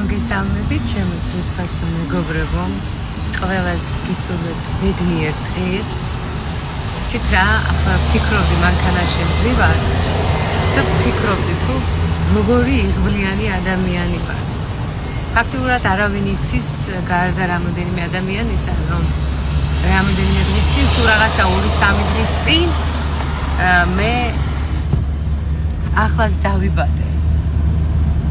მოგესალმებით, ჩემო ძვირფასო მეგობრებო. ყველას გისურვებთ ბედნიერ დღეს. ცით რა, ახლა ვფიქრობდი მანქანაში ვზივარ და ვფიქრობდი თუ როგორი იღბლიანი ადამიანი ვარ. ფაქტიურად არავინ იცის გარდა რამოდენიმე ადამიანისა, რომ რამოდენიმე დღის წინ თუ რაღაცა 2-3 დღის წინ მე ახლაც დავიბადე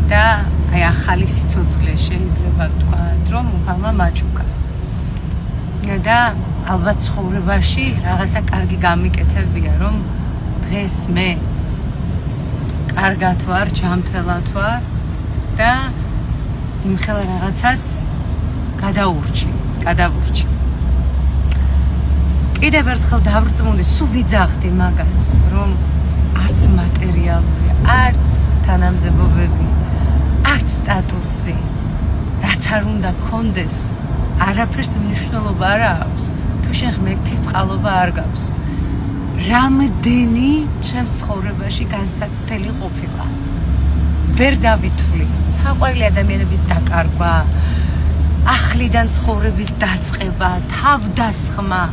და აი ახალი სიცოცხლე შეიძლება ვთქვათ, რომ უფალმა მაჩუქა. და ალბათ ცხოვრებაში რაღაცა კარგი გამიკეთებია, რომ დღეს მე კარგად ვარ, ჯანმრთელად ვარ და იმხელა რაღაცას გადავურჩი. კიდევ ერთხელ დავრწმუნდი, სულ ვიძახდი მაგას, რომ არც მატერიალური, არც თანამდებობები, არც სტატუსი, რაც არ უნდა გქონდეს, არაფერს მნიშვნელობა არ აქვს, თუ შენ ღმერთის წყალობა არ გაქვს. რამდენი ჩემს ცხოვრებაში განსაცდელი ყოფილა. ვერ დავითვლი, საყვარელი ადამიანების დაკარგვა, ახლიდან ცხოვრების დაწყება, თავდასხმა,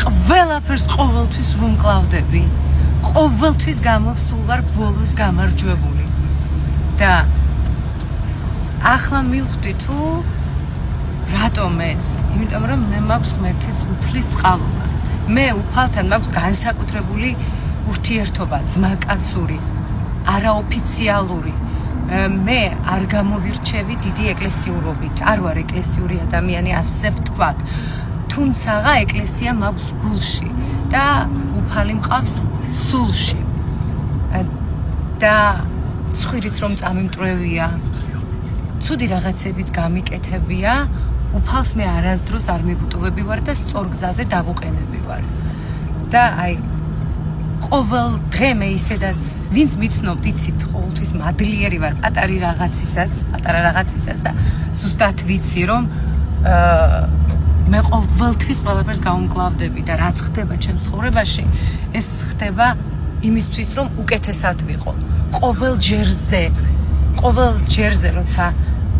ყველაფერს ყოველთვის ვუმკლავდები. ყოველთვის გამოვსულ ვარ ბოლოს გამარჯვებული. და ახლა მივხვდი თუ რატომ ეს? იმიტომ რომ მე მაქვს ღმერთის უფლის წყალობა. მე უფალთან მაქვს განსაკუთრებული ურთიერთობა, ძმაკაცური, არაოფიციალური. მე არ გამოვირჩევი დიდი ეკლესიურობით, არ ვარ ეკლესიური ადამიანი, ასე ვთქვათ. თუმცა ეკლესია მაქვს გულში და უფალი მყავს სულში. და ცხვირიც რომ წამიმტვრევია, ცუდი რაღაცებიც გამიკეთებია, უფალს მე არასდროს არ მივუტოვები ვარ და სწორ გზაზე დავუყენები ვარ. და აი ყოველ დღე მე ისედაც ვინც მიცნობთ, იცით, ყოველთვის მადლიერი ვარ პატარა რაღაცისას და ზუსტად ვიცი რომ მე ყოველთვის ყველაფერს გავუმკლავდები და რაც ხდება ჩემს ცხოვრებაში, ეს ხდება იმისთვის რომ უკეთესად ვიყო. ყოველ ჯერზე როცა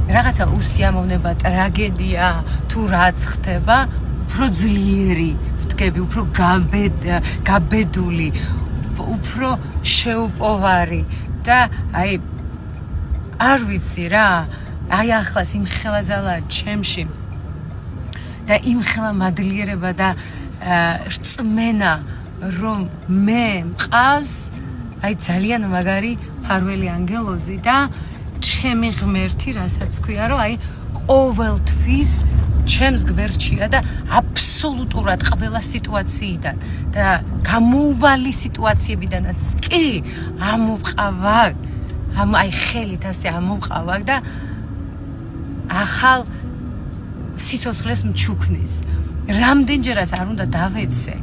რაღაცა უსიამოვნება, ტრაგედია თუ რაც ხდება, უფრო ძლიერი ვდგები, უფრო გაბედული, უფრო შეუპოვარი და აი არ ვიცი რა, აი ახლაც იმხელა ძალაა ჩემში და იმხელა მადლიერება და რწმენა, რომ მე მყავს აი ძალიან მაგარი ფარველი ანგელოზი და ჩემი ღმერთი, რასაც ქვია, რომ აი ყოველთვის ჩემს გვერდშია და აბსოლუტურად ყველა სიტუაციიდან და გამოუვალი სიტუაციებიდანაც კი ამოვყავარ, აი ხელით ასე ამოვყავარ და ახალ სიცოცხლეს მჩუქნის. რამდენჯერაც არ უნდა დავეცე,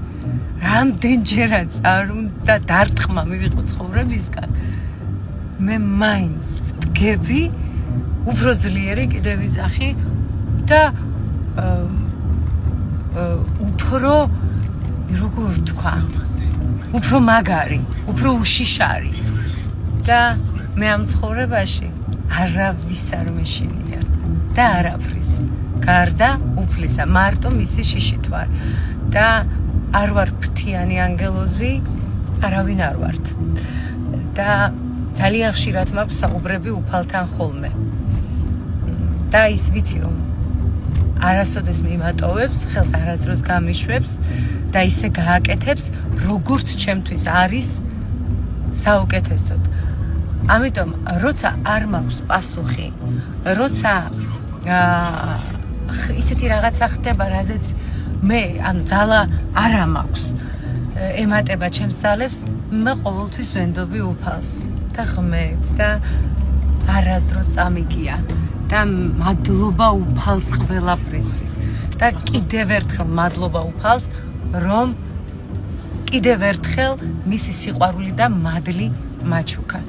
რამდენჯერაც არ უნდა დარტყმა მივიღო ცხოვრებისგან, მე მაინც ვდგები, უფრო ძლიერი კიდევ ვიძახი და უფრო, როგორ ვთქვა, უფრო მაგარი, უფრო უშიშარი და მე ამ ცხოვრებაში არავის არ მეშინია და არაფრის გარდა უფლისა, მარტო მისი შიშით ვარ და არ ვარ ფრთიანი ანგელოზი, არავინ არ ვართ და ძალიან ხშირად მაქვს საუბრები უფალთან ხოლმე და ის ვიცი რომ არასოდეს მიმატოვებს, ხელს არასდროს გამიშვებს და ისე გააკეთებს, როგორც ჩემთვის არის საუკეთესოდ. ამიტომ როცა არ მაქვს პასუხი, როცა ისეთი რაღაცა ხდება, რაზეც მე ძალა არ მაქვს ემატება ჩემს ძალებს, მე ყოველთვის ვენდობი უფალს და ღმერთს და არასდროს წამიგია და მადლობა უფალს ყველაფრისთვის და კიდევ ერთხელ მადლობა უფალს, რომ კიდევ ერთხელ მისი სიყვარული და მადლი მაჩუქა.